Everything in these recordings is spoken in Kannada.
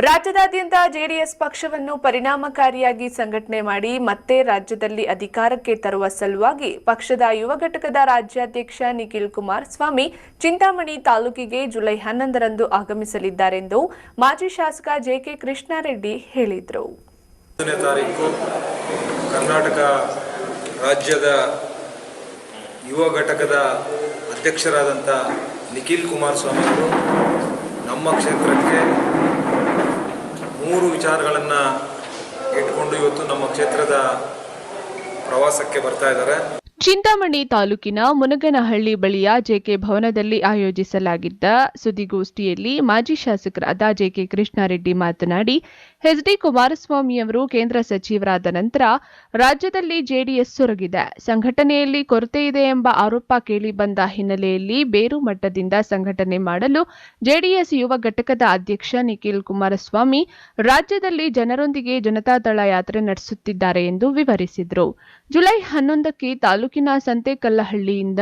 ರಾಜ್ಯದಾದ್ಯಂತ ಜೆಡಿಎಸ್ ಪಕ್ಷವನ್ನು ಪರಿಣಾಮಕಾರಿಯಾಗಿ ಸಂಘಟನೆ ಮಾಡಿ ಮತ್ತೆ ರಾಜ್ಯದಲ್ಲಿ ಅಧಿಕಾರಕ್ಕೆ ತರುವ ಸಲುವಾಗಿ ಪಕ್ಷದ ಯುವ ಘಟಕದ ರಾಜ್ಯಾಧ್ಯಕ್ಷ ನಿಖಿಲ್ ಕುಮಾರಸ್ವಾಮಿ ಚಿಂತಾಮಣಿ ತಾಲೂಕಿಗೆ ಜುಲೈ 11ರಂದು ಆಗಮಿಸಲಿದ್ದಾರೆಂದು ಮಾಜಿ ಶಾಸಕ ಜೆಕೆ ಕೃಷ್ಣಾರೆಡ್ಡಿ ಹೇಳಿದರು. ಕರ್ನಾಟಕ ರಾಜ್ಯದ ಯುವ ಘಟಕದ ಅಧ್ಯಕ್ಷರಾದಂಥ ನಿಖಿಲ್ ಕುಮಾರಸ್ವಾಮಿ ಅವರು ನಮ್ಮ ಕ್ಷೇತ್ರಕ್ಕೆ 3 ವಿಚಾರಗಳನ್ನು ಇಟ್ಕೊಂಡು ಇವತ್ತು ನಮ್ಮ ಕ್ಷೇತ್ರದ ಪ್ರವಾಸಕ್ಕೆ ಬರ್ತಾ ಇದ್ದಾರೆ. ಚಿಂತಾಮಣಿ ತಾಲೂಕಿನ ಮುನಗನಹಳ್ಳಿ ಬಳಿಯ ಜೆಕೆ ಭವನದಲ್ಲಿ ಆಯೋಜಿಸಲಾಗಿದ್ದ ಸುದ್ದಿಗೋಷ್ಠಿಯಲ್ಲಿ ಮಾಜಿ ಶಾಸಕರಾದ ಜೆಕೆ ಕೃಷ್ಣಾರೆಡ್ಡಿ ಮಾತನಾಡಿ, ಎಚ್ಡಿ ಕುಮಾರಸ್ವಾಮಿ ಅವರು ಕೇಂದ್ರ ಸಚಿವರಾದ ನಂತರ ರಾಜ್ಯದಲ್ಲಿ ಜೆಡಿಎಸ್ ಸೊರಗಿದೆ, ಸಂಘಟನೆಯಲ್ಲಿ ಕೊರತೆ ಇದೆ ಎಂಬ ಆರೋಪ ಕೇಳಿಬಂದ ಹಿನ್ನೆಲೆಯಲ್ಲಿ ಬೇರು ಮಟ್ಟದಿಂದ ಸಂಘಟನೆ ಮಾಡಲು ಜೆಡಿಎಸ್ ಯುವ ಘಟಕದ ಅಧ್ಯಕ್ಷ ನಿಖಿಲ್ ಕುಮಾರಸ್ವಾಮಿ ರಾಜ್ಯದಲ್ಲಿ ಜನರೊಂದಿಗೆ ಜನತಾದಳ ಯಾತ್ರೆ ನಡೆಸುತ್ತಿದ್ದಾರೆ ಎಂದು ವಿವರಿಸಿದರು. ಜುಲೈ 11ಕ್ಕೆ ತಾಲೂಕಿನ ಸಂತೆಕಲ್ಲಹಳ್ಳಿಯಿಂದ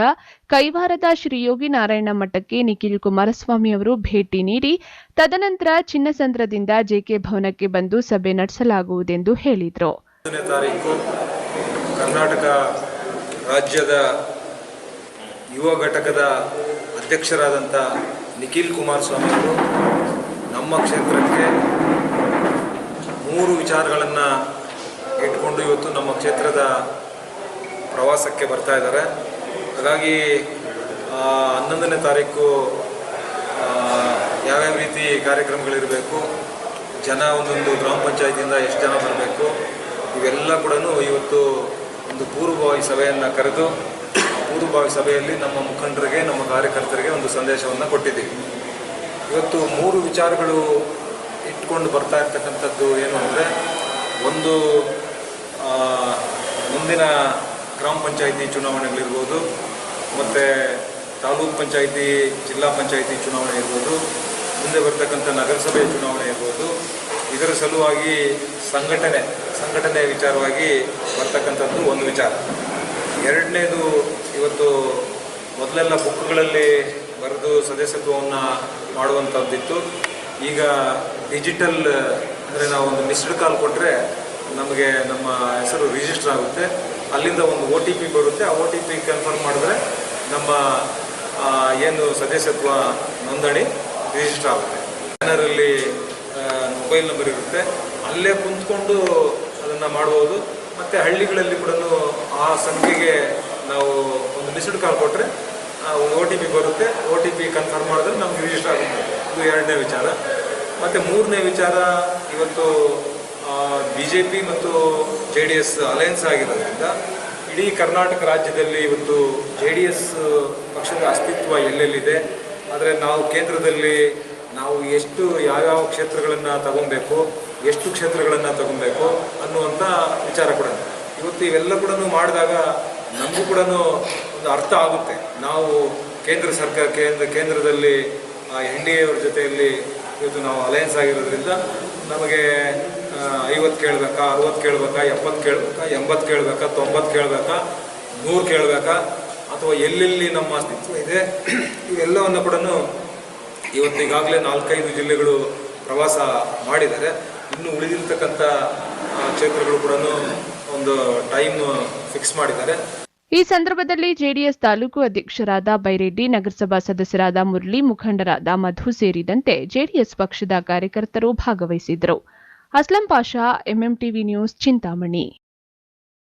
ಕೈವಾರದ ಶ್ರೀ ಯೋಗಿ ನಾರಾಯಣ ಮಠಕ್ಕೆ ನಿಖಿಲ್ ಕುಮಾರಸ್ವಾಮಿ ಅವರು ಭೇಟಿ ನೀಡಿ ತದನಂತರ ಚಿನ್ನಸಂದ್ರದಿಂದ ಜೆಕೆ ಭವನಕ್ಕೆ ಬಂದು ಸಭೆ ನಡೆಸಲಾಗುವುದೆಂದು ಹೇಳಿದರು. ಕರ್ನಾಟಕ ರಾಜ್ಯದ ಯುವ ಘಟಕದ ಅಧ್ಯಕ್ಷರಾದಂಥ ನಿಖಿಲ್ ಕುಮಾರಸ್ವಾಮಿ ಅವರು ನಮ್ಮ ಕ್ಷೇತ್ರಕ್ಕೆ 3 ವಿಚಾರಗಳನ್ನು ಇಟ್ಕೊಂಡು ಇವತ್ತು ನಮ್ಮ ಕ್ಷೇತ್ರದ ಪ್ರವಾಸಕ್ಕೆ ಬರ್ತಾ ಇದ್ದಾರೆ. ಹಾಗಾಗಿ 11ನೇ ತಾರೀಕು ಯಾವ್ಯಾವ ರೀತಿ ಕಾರ್ಯಕ್ರಮಗಳಿರಬೇಕು, ಜನ ಒಂದೊಂದು ಗ್ರಾಮ ಪಂಚಾಯತಿಯಿಂದ ಎಷ್ಟು ಜನ ಬರಬೇಕು, ಇವೆಲ್ಲ ಕೂಡ ಇವತ್ತು ಒಂದು ಪೂರ್ವಭಾವಿ ಸಭೆಯನ್ನು ಕರೆದು ಪೂರ್ವಭಾವಿ ಸಭೆಯಲ್ಲಿ ನಮ್ಮ ಮುಖಂಡರಿಗೆ, ನಮ್ಮ ಕಾರ್ಯಕರ್ತರಿಗೆ ಒಂದು ಸಂದೇಶವನ್ನು ಕೊಟ್ಟಿದ್ದೀವಿ. ಇವತ್ತು 3 ವಿಚಾರಗಳು ಇಟ್ಕೊಂಡು ಬರ್ತಾ ಇರ್ತಕ್ಕಂಥದ್ದು ಏನು ಅಂದರೆ, ಒಂದು ಮುಂದಿನ ಗ್ರಾಮ ಪಂಚಾಯಿತಿ ಚುನಾವಣೆಗಳಿರ್ಬೋದು, ಮತ್ತು ತಾಲೂಕು ಪಂಚಾಯಿತಿ, ಜಿಲ್ಲಾ ಪಂಚಾಯಿತಿ ಚುನಾವಣೆ ಇರ್ಬೋದು, ಮುಂದೆ ಬರ್ತಕ್ಕಂಥ ನಗರಸಭೆ ಚುನಾವಣೆ ಇರ್ಬೋದು, ಇದರ ಸಲುವಾಗಿ ಸಂಘಟನೆ ವಿಚಾರವಾಗಿ ಬರ್ತಕ್ಕಂಥದ್ದು ಒಂದು ವಿಚಾರ. ಎರಡನೇದು, ಇವತ್ತು ಮೊದಲೆಲ್ಲ ಬುಕ್ಗಳಲ್ಲಿ ಬರೆದು ಸದಸ್ಯತ್ವವನ್ನು ಮಾಡುವಂಥದ್ದಿತ್ತು. ಈಗ ಡಿಜಿಟಲ್ ಅಂದರೆ ನಾವು ಒಂದು ಮಿಸ್ಡ್ ಕಾಲ್ ಕೊಟ್ಟರೆ ನಮಗೆ ನಮ್ಮ ಹೆಸರು ರಿಜಿಸ್ಟರ್ ಆಗುತ್ತೆ, ಅಲ್ಲಿಂದ ಒಂದು OTP ಬರುತ್ತೆ. ಆ OTP ಕನ್ಫರ್ಮ್ ಮಾಡಿದ್ರೆ ನಮ್ಮ ಏನು ಸದಸ್ಯತ್ವ ನೋಂದಣಿ ರಿಜಿಸ್ಟರ್ ಆಗುತ್ತೆ. ಜನರಲ್ಲಿ ಮೊಬೈಲ್ ನಂಬರ್ ಇರುತ್ತೆ, ಅಲ್ಲೇ ಕುಂತ್ಕೊಂಡು ಅದನ್ನು ಮಾಡ್ಬೋದು. ಮತ್ತು ಹಳ್ಳಿಗಳಲ್ಲಿ ಕೂಡ ಆ ಸಂಖ್ಯೆಗೆ ನಾವು ಒಂದು ಮಿಸ್ಡ್ ಕಾಲ್ ಕೊಟ್ಟರೆ ಒಂದು OTP ಬರುತ್ತೆ. OTP ಕನ್ಫರ್ಮ್ ಮಾಡಿದ್ರೆ ನಮ್ಗೆ ರಿಜಿಸ್ಟರ್ ಆಗುತ್ತೆ. ಇದು ಎರಡನೇ ವಿಚಾರ. ಮತ್ತು ಮೂರನೇ ವಿಚಾರ, ಇವತ್ತು BJP ಮತ್ತು JDS ಅಲಯನ್ಸ್ ಆಗಿರೋದ್ರಿಂದ ಇಡೀ ಕರ್ನಾಟಕ ರಾಜ್ಯದಲ್ಲಿ ಇವತ್ತು JDS ಪಕ್ಷದ ಅಸ್ತಿತ್ವ ಎಲ್ಲೆಲ್ಲಿದೆ, ಆದರೆ ನಾವು ಕೇಂದ್ರದಲ್ಲಿ ನಾವು ಯಾವ್ಯಾವ ಕ್ಷೇತ್ರಗಳನ್ನು ತಗೊಬೇಕು, ಎಷ್ಟು ಕ್ಷೇತ್ರಗಳನ್ನು ತಗೊಬೇಕು ಅನ್ನುವಂಥ ವಿಚಾರ ಕೂಡ ಇವತ್ತು ಇವೆಲ್ಲ ಕೂಡ ಮಾಡಿದಾಗ ನಮಗೂ ಕೂಡ ಒಂದು ಅರ್ಥ ಆಗುತ್ತೆ. ನಾವು ಕೇಂದ್ರದಲ್ಲಿ NDA ಅವ್ರ ಜೊತೆಯಲ್ಲಿ ಇವತ್ತು ನಾವು ಅಲಯನ್ಸ್ ಆಗಿರೋದ್ರಿಂದ ನಮಗೆ 50 ಕೇಳಬೇಕಾ, 60 ಕೇಳಬೇಕಾ, 70 ಕೇಳಬೇಕಾ, 80 ಕೇಳಬೇಕಾ, 90 ಕೇಳಬೇಕಾ, 100 ಕೇಳಬೇಕಾ, ಅಥವಾ ಎಲ್ಲೆಲ್ಲಿ ನಮ್ಮ ಅಸ್ತಿತ್ವ ಇದೆ ಇವೆಲ್ಲವನ್ನು ಕೂಡ ಇವತ್ತು ಈಗಾಗಲೇ 4-5 ಜಿಲ್ಲೆಗಳು ಪ್ರವಾಸ ಮಾಡಿದ್ದಾರೆ. ಇನ್ನು ಉಳಿದಿರ್ತಕ್ಕಂಥ ಕ್ಷೇತ್ರಗಳು ಕೂಡ ಒಂದು ಟೈಮ್ ಫಿಕ್ಸ್ ಮಾಡಿದ್ದಾರೆ. ಈ ಸಂದರ್ಭದಲ್ಲಿ ಜೆಡಿಎಸ್ ತಾಲೂಕು ಅಧ್ಯಕ್ಷರಾದ ಬೈರೆಡ್ಡಿ, ನಗರಸಭಾ ಸದಸ್ಯರಾದ ಮುರಳಿ, ಮುಖಂಡರಾದ ಮಧು ಸೇರಿದಂತೆ ಜೆಡಿಎಸ್ ಪಕ್ಷದ ಕಾರ್ಯಕರ್ತರು ಭಾಗವಹಿಸಿದ್ದರು. Aslam Pasha, MMTV news, Chintamani.